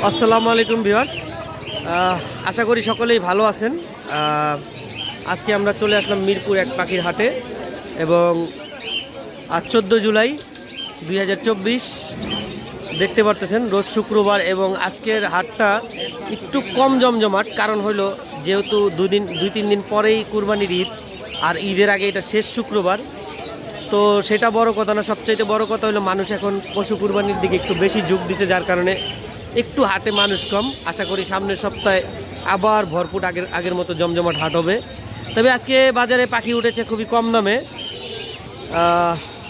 আসসালামু আলাইকুম ভিউয়ার্স, আশা করি সকলেই ভালো আছেন। আজকে আমরা চলে আসলাম মিরপুর এক পাখির হাটে এবং আজ 14 জুলাই 2024 দেখতে পারতেছেন রোজ শুক্রবার এবং আজকের হাটটা একটু কম জমজমাট। কারণ হলো যেহেতু দুই তিন দিন পরেই কুরবানির ঈদ আর ঈদের আগে এটা শেষ শুক্রবার, তো সেটা বড় কথা না। সবচাইতে বড় কথা হলো মানুষ এখন পশু কুরবানির দিকে একটু বেশি ঝোঁক দিছে, যার কারণে একটু হাটে মানুষ কম। আশা করি সামনের সপ্তাহে আবার ভরপুর আগের মতো জমজমাট হাট হবে। তবে আজকে বাজারে পাখি উঠেছে খুবই কম দামে,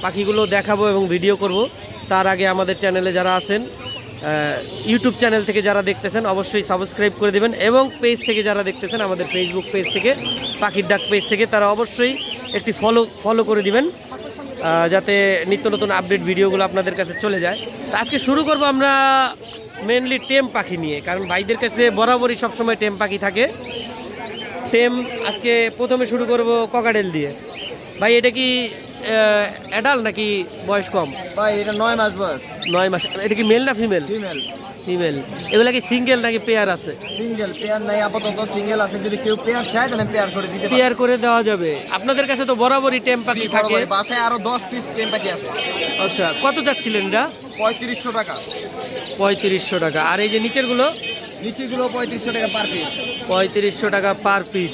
পাখিগুলো দেখাবো এবং ভিডিও করব। তার আগে আমাদের চ্যানেলে যারা আছেন, ইউটিউব চ্যানেল থেকে যারা দেখতেছেন অবশ্যই সাবস্ক্রাইব করে দেবেন এবং পেজ থেকে যারা দেখতেছেন আমাদের ফেসবুক পেজ থেকে, পাখির ডাক পেজ থেকে, তারা অবশ্যই একটি ফলো করে দিবেন যাতে নিত্য নতুন আপডেট ভিডিওগুলো আপনাদের কাছে চলে যায়। তো আজকে শুরু করব আমরা মেনলি টেম পাখি নিয়ে, কারণ ভাইদের কাছে বরাবরই সবসময় টেম পাখি থাকে। টেম আজকে প্রথমে শুরু করব ককাটেল দিয়ে। ভাই এটা কি অ্যাডাল্ট নাকি বয়স কম? ভাই এটা 9 মাস বয়স। 9 মাস। এটা কি মেল না ফিমেল? ফিমেল। ফিমেল। এগুলা কি সিঙ্গেল নাকি পেয়ার আছে? সিঙ্গেল, পেয়ার নাই আপাতত, সিঙ্গেল আছে। যদি কেউ পেয়ার চায় তাহলে পেয়ার করে দিতে পারে। পেয়ার করে দেওয়া যাবে। আপনাদের কাছে তো বরাবরই টেম পাখি থাকে। বাসায় আরো 10 পিস টেম পাখি আছে। আচ্ছা, কত যাচ্ছিলেন এটা? 3500 টাকা। 3500 টাকা। আর এই যে নিচের গুলো? নিচেগুলো 3500 টাকা পার পিস। 3500 টাকা পার পিস।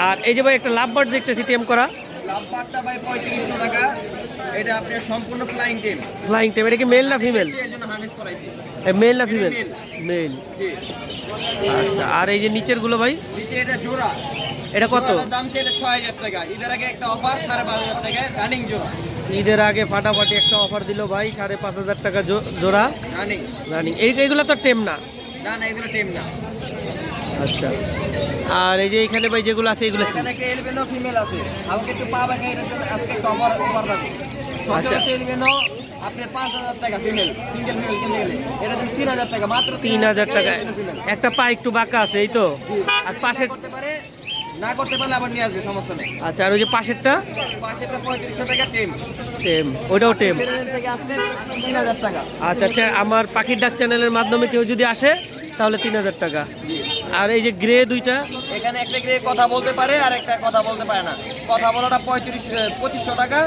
আর এই যে ভাই একটা লাভ বার্ড দেখতেছি টেম করা। লাভবারটা ভাই 3500 টাকা। এটা আপনার সম্পূর্ণ ফ্লাইং টেম। Flying tame. এটা কি মেল না ফিমেল? এর জন্য হার্নেস পরাইছি। মেল না ফিমেল? মেল। জি। আচ্ছা, আর এই যে নিচের গুলো ভাই? নিচে এটা জোড়া। এটা কত? জোড়াটার দাম চাই এটা 6000 টাকা। ঈদের আগে একটা অফার 5500 টাকায় রানিং জোড়া। ঈদের আগে ফাটাফাটি একটা অফার দিল ভাই, 5500 টাকা জোড়া রানিং। রানিং। এইগুলো তো টেম না? না না, এগুলো টেম না। আচ্ছা, আর এই যে এখানে ভাই যেগুলো আছে এগুলো কি? এখানে একটা এলবিনো ফিমেল আছে। হালকা একটু পা বাঁকা, এটার জন্য আজকে একটা অফার থাকবে। আচ্ছা, এলবিনো আপনার 5000 টাকা ফিমেল, সিঙ্গেল ফিমেল কিনতে গেলে এটার জন্য 3000 টাকা, মাত্র 3000 টাকা। একটা পা একটু বাঁকা আছে এই তো? আর পাশের করতে পারে, না করতে পারলে আবার নিয়ে আসবে, সমস্যা নেই। আচ্ছা, আর ওই যে পাশেরটা? পাশেরটা 3500 টাকা টেম। টেম, ওইটাও টেম। থেকে আসলে 3000 টাকা। আচ্ছা আচ্ছা, আমার পাখির ডাক চ্যানেলের মাধ্যমে কেউ যদি আসে তাহলে 3000 টাকা। আর এই যে গ্রে দুইটা? এখানে একটা গ্রে কথা বলতে পারে আর একটা কথা বলতে পারে না। কথা বলাটা 2500 টাকা।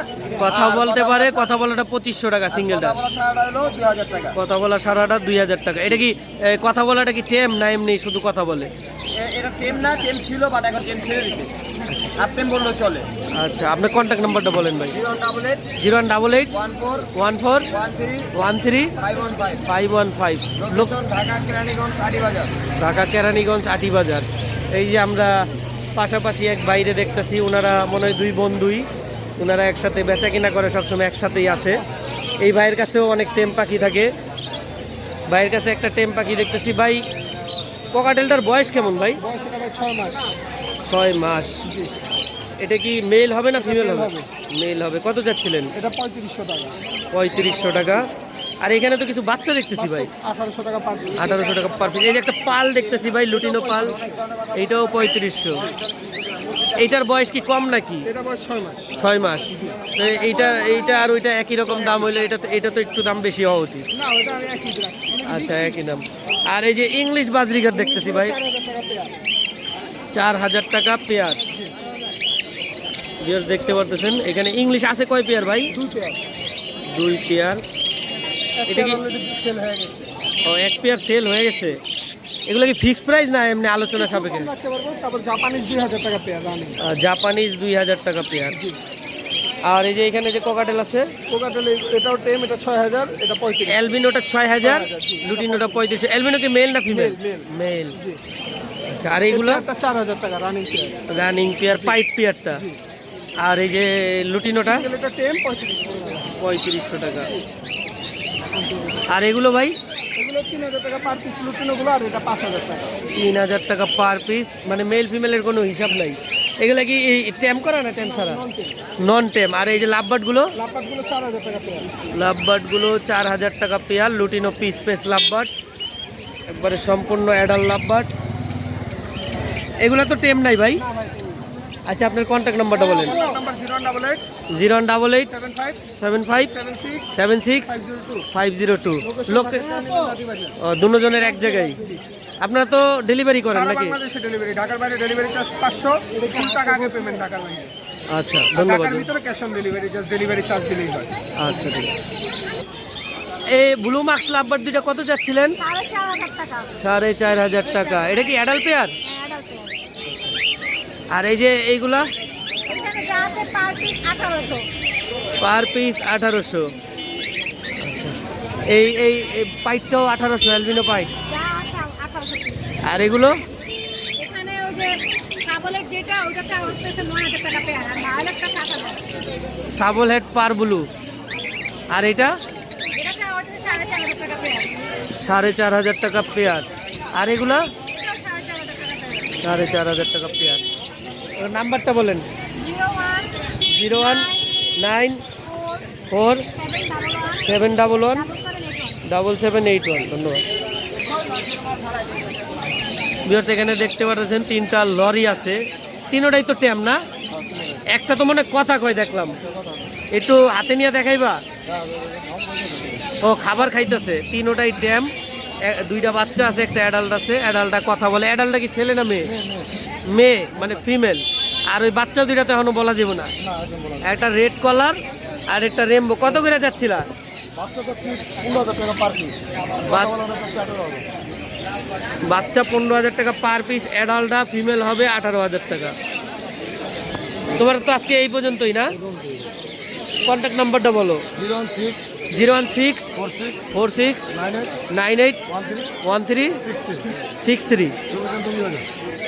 কথা বলতে পারে, কথা বলাটা 2500 টাকা সিঙ্গেলটা। কথা বলা ছাড়াটা হলো 2000 টাকা। কথা বলা সারাটা 2000 টাকা। এটা কি কথা বলাটা কি টেম না এমনি শুধু কথা বলে? এটা টেম না, টেম ছিল বাট এখন টেম ছেড়ে দিছে। আপনি বললেও চলে। আচ্ছা, আপনার কন্ট্যাক্ট নাম্বারটা বলেন ভাই। 0188 0188 14 14 13 13 515। 515। লোকেশন ঢাকা কেরানীগঞ্জ আটি বাজার। ঢাকা কেরানীগঞ্জ আটি বাজার। এই যে আমরা পাশাপাশি এক বাইরে দেখতেছি, ওনারা মনে হয় দুই বন্ধুই, ওনারা একসাথে বেচা কিনা করে, সবসময় একসাথেই আসে। এই ভাইয়ের কাছেও অনেক টেম পাখি থাকে। ভাইয়ের কাছে একটা টেম পাখি দেখতেছি। ভাই ককাটেলটার বয়স কেমন ভাই? 6 মাস। 6 মাস। এটা কি মেল হবে না ফিমেল হবে? মেল হবে। কত যাচ্ছিলেন? এটা 3500 টাকা। 3500 টাকা। আর এখানে তো কিছু বাচ্চা দেখতেছি ভাই। 1800 টাকা পার পিস। 1800 টাকা পার পিস। এই যে একটা পাল দেখতেছি ভাই, লুটিনো পাল, এইটাও 3500। এইটার বয়স কি কম নাকি? এটা বয়স 6 মাস। 6 মাস। তো এইটা আর ওইটা একই রকম দাম হইলে এটা তো একটু দাম বেশি হওয়া উচিত। না, ওটা আমি একই রাখছি। আচ্ছা, একই দাম। আর এই যে ইংলিশ বাজরিগার দেখতেছি ভাই, 4000 টাকা পেয়ার। দেখতে পারতেছেন এখানে ইংলিশ আছে কয় পেয়ার ভাই? 2 পেয়ার। 2 পেয়ার। এটা কি সেল হয়ে গেছে? ও, এক পেয়ার সেল হয়ে গেছে। এগুলো কি ফিক্সড প্রাইস না এমনি আলোচনা সাপেক্ষে? রাখতে পারবো। তারপর জাপানিজ 2000 টাকা পেয়ার রানিং। জাপানিজ 2000 টাকা পেয়ার। আর এই যে এখানে যে ককাটেল আছে, কোকাটেল এটাও টেম, এটা 6000, এটা 35। অ্যালবিনোটা 6000, লুটিনোটা 3500। অ্যালবিনো কি মেল না ফিমেল? মেল। আচ্ছা, আর এইগুলো? এটা 4000 টাকা running pair. Running pair, pipe পেয়ারটা। আর এই যে লুটিনোটা? এটা টেম 3500 টাকা। আর এগুলো ভাই? এগুলো 3000 টাকা পার পিস লুটিনোগুলো, আর এটা 5000 টাকা। 3000 টাকা পার পিস। মানে মেল ফিমেলের কোনো হিসাব নাই। এগুলা কি টেম করা না টেম ছাড়া? নন টেম। আর এই যে লাভবার্ডগুলো? লাভবার্ডগুলো 4000 টাকা পেয়ার। লাভবার্ডগুলো 4000 টাকা পেয়ার। লুটিনো পিস লাভবার্ড, একবারে সম্পূর্ণ অ্যাডাল্ট লাভবার্ড। এগুলা তো টেম নাই ভাই? না ভাই, আচ্ছা, আপনার কন্ট্যাক্ট নাম্বারটা বলেন। নাম্বার 0188 0188 75 75 76 76 502। লোক দুজনের এক জায়গায়। আপনারা তো ডেলিভারি করেন নাকি? বাংলাদেশে ডেলিভারি, ঢাকার বাইরে ডেলিভারি চার্জ 500, 2 টাকা আগে পেমেন্ট ঢাকার বাইরে। আচ্ছা, ধন্যবাদ। ঢাকার ভিতরে cash on delivery, just delivery charge দিলেই হয়। আচ্ছা, ঠিক আছে। এই ব্লু মার্কস লাভবার দুইটা কত যাচ্ছিলেন? 4,500 টাকা। 4,500 টাকা। এটা কি অ্যাডাল্ট পেয়ার? আর এই যে এইগুলা এখানে যা আছে পার পিস 1800। Per piece 1800। এই এই এই পাইটটাও 1800, অ্যালবিনো পাইট। যা আছে 1800 পিস। আর এগুলো এখানে ওই যে সাবলের যেটা ওটাতে হচ্ছে 9000 টাকা পেয়ার, আর মাইলেজটা 7000। সাবল হেড পার ব্লু। আর এটা এটাতে হচ্ছে 4,500 টাকা পেয়ার। 4,500 টাকা পেয়ার। আর এগুলা এটাও 4,500 টাকা পেয়ার। 4,500 টাকা পেয়ার। ওর নাম্বারটা বলেন। 01 019 4 4 711 711 7781। ধন্যবাদ। ভিউয়ার্স, এখানে দেখতে পাচ্ছেন 3টা লরি আছে। তিনোটাই তো ট্যাম না? একটা তো মনে হয় কথা কয় দেখলাম, একটু হাতে নিয়ে দেখাইবা। ও খাবার খাইতেছে। তিনোটাই ট্যাম, দুইটা বাচ্চা আছে, একটা অ্যাডাল্ট আছে। অ্যাডাল্টটা কথা বলে। অ্যাডাল্টটা কি ছেলে না মেয়ে? মেয়ে, মানে ফিমেল। আর ওই বাচ্চা দুইটা তো এখনো বলা যাবে না। একটা রেড কলার আর একটা রেমবো। কত করে যাচ্ছিলা? বাচ্চা 15,000 টাকা পার পিস। অ্যাডাল্টটা ফিমেল হবে 18,000 টাকা। তোমার তো আজকে এই পর্যন্তই না? কন্ট্যাক্ট নাম্বারটা বলো। 016 46 98 13 63।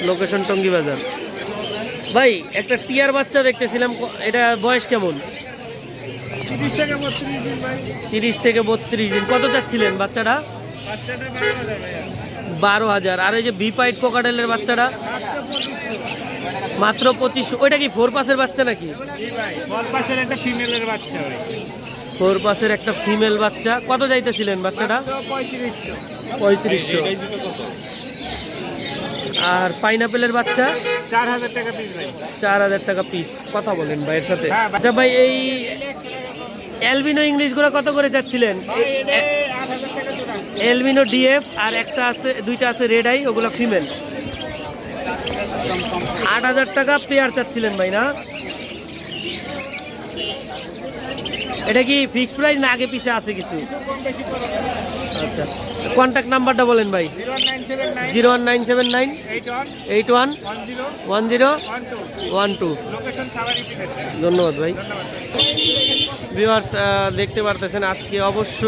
লোকেশন টঙ্গী বাজার। ভাই, একটা টিয়ার বাচ্চা দেখতেছিলাম, এটা বয়স কেমন? 30 থেকে 32 দিন। কত চাচ্ছিলেন বাচ্চাটা? 12,000। আর এই যে বিপাইট কোকাডেলের বাচ্চাটা মাত্র 2500। ওইটা কি 4 পাসের বাচ্চা নাকি? 4 পাসের একটা ফিমেলের বাচ্চা হয়। 4 পাসের একটা ফিমেল বাচ্চা। কত যাইতেছিলেন বাচ্চাটা? 3500। আর পাইনাপেলের বাচ্চা 4,000 টাকা পিস ভাই। 4,000 টাকা পিস। কথা বলেন ভাইয়ের সাথে। আচ্ছা ভাই, এই অ্যালবিনো ইংলিশগুলো কত করে যাচ্ছিলেন? 8,000 টাকা জোড়া। অ্যালবিনো ডিএফ আর একটা আছে, দুইটা আছে রেড আই, ওগুলো ফিমেল। 8,000 টাকা পেয়ার চাচ্ছিলেন ভাই না? এটা কি ফিক্সড প্রাইস না আগে পিছে আছে কিছু? আচ্ছা, কন্ট্যাক্ট নাম্বারটা বলেন ভাই। 01979 01979 81 81 10 10 12। Location Savary পিনেট্রা। ধন্যবাদ ভাই। ভিউয়ার্স, দেখতে পারতেছেন আজকে অবশ্য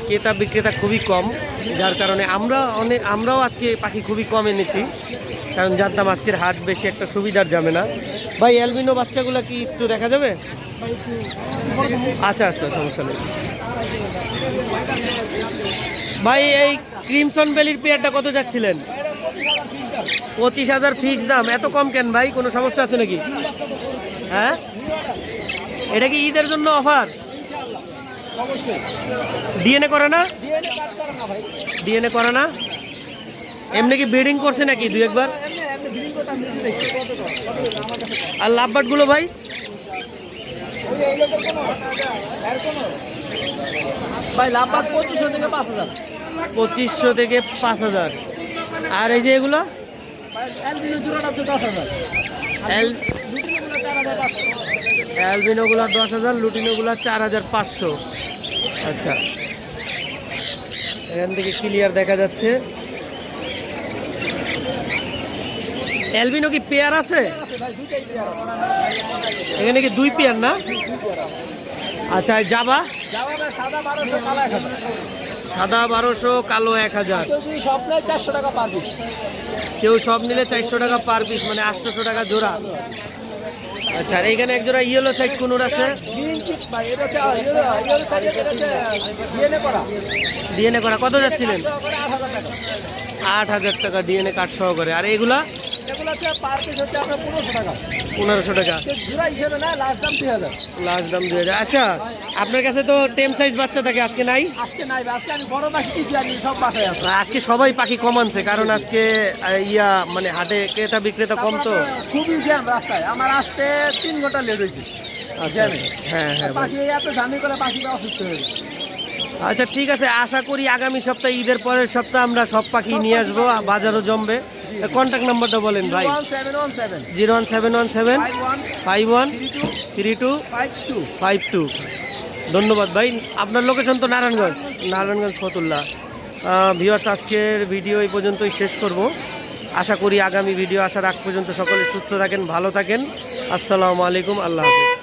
ক্রেতা বিক্রেতা খুবই কম, যার কারণে আমরাও আজকে পাখি খুবই কম এনেছি, কারণ জানতাম আজকের হাট বেশি একটা সুবিধার যাবে না। ভাই, অ্যালবিনো বাচ্চাগুলো কি একটু দেখা যাবে? আচ্ছা আচ্ছা, সমস্যা নেই ভাই। এই ক্রিমসন বেলির পেয়ারটা কত যাচ্ছিলেন? 25,000 ফিক্স দাম। এত কম কেন ভাই? কোনো সমস্যা আছে নাকি? হ্যাঁ, এটা কি ঈদের জন্য অফার? ডিএনএ করে না? ডিএনএ করে না? এমনি কি ব্রিডিং করছে নাকি দুই একবার? আর লাভবার্ড গুলো ভাই? ভাই লাভবাদ 2500 থেকে 5,000। 2500 থেকে 5,000। আর এই যে এগুলো অ্যালবিনো জোড়াটা হচ্ছে 10,000। অ্যালবিনোগুলো 10,000, লুটিনোগুলো 4,500। আচ্ছা, এখান থেকে ক্লিয়ার দেখা যাচ্ছে। অ্যালবিনো কি পেয়ার আছে? এখানে কি 2 পেয়ার না? আচ্ছা, জাবা সাদা 1200, কালো 1000।400 টাকা পার পিস। কেউ সব নিলে 400 টাকা পার পিস, মানে 800 টাকা জোড়া। আচ্ছা, আর এইখানে এক জোড়া ইয়েলো সাইড কোনোর আছে? ডিএনএ করা। কত যাচ্ছিলেন? 8,000 টাকা ডিএনএ কার্ড সহকারে। আর এগুলা? পার পিস হচ্ছে আপনার 1500 টাকা। 1500 টাকা জোড়া হিসেবে না, লাস্ট দাম 2000। লাস্ট দাম 2000। আচ্ছা, আপনার কাছে তো টেম সাইজ বাচ্চা থাকে, আজকে নাই? আজকে নাই ভাই, আজকে আমি বড় পাখি কিনছি, আমি সব বাসায় আছে। আজকে সবাই পাখি কম আনছে, কারণ আজকে মানে হাটে ক্রেতা বিক্রেতা কম তো। খুবই জ্যাম রাস্তায়, আমার আসতে 3 ঘন্টা লেট হয়েছে। আচ্ছা, হ্যাঁ হ্যাঁ ভাই। পাখি এত জার্নি করে পাখিটা অসুস্থ হয়ে গেছে। আচ্ছা ঠিক আছে, আশা করি আগামী সপ্তাহে ঈদের পরের সপ্তাহে আমরা সব পাখি নিয়ে আসবো, বাজারও জমবে। কন্ট্যাক্ট নাম্বারটা বলেন ভাই। 01717 01717 51 32 52 52। ধন্যবাদ ভাই। আপনার লোকেশন তো নারায়ণগঞ্জ, নারায়ণগঞ্জ ফতুল্লা। ভিউয়ার্স, আজকের ভিডিও এই পর্যন্তই শেষ করব। আশা করি আগামী ভিডিও আসার আগ পর্যন্ত সকলে সুস্থ থাকেন, ভালো থাকেন। আসসালামু আলাইকুম, আল্লাহ হাফেজ।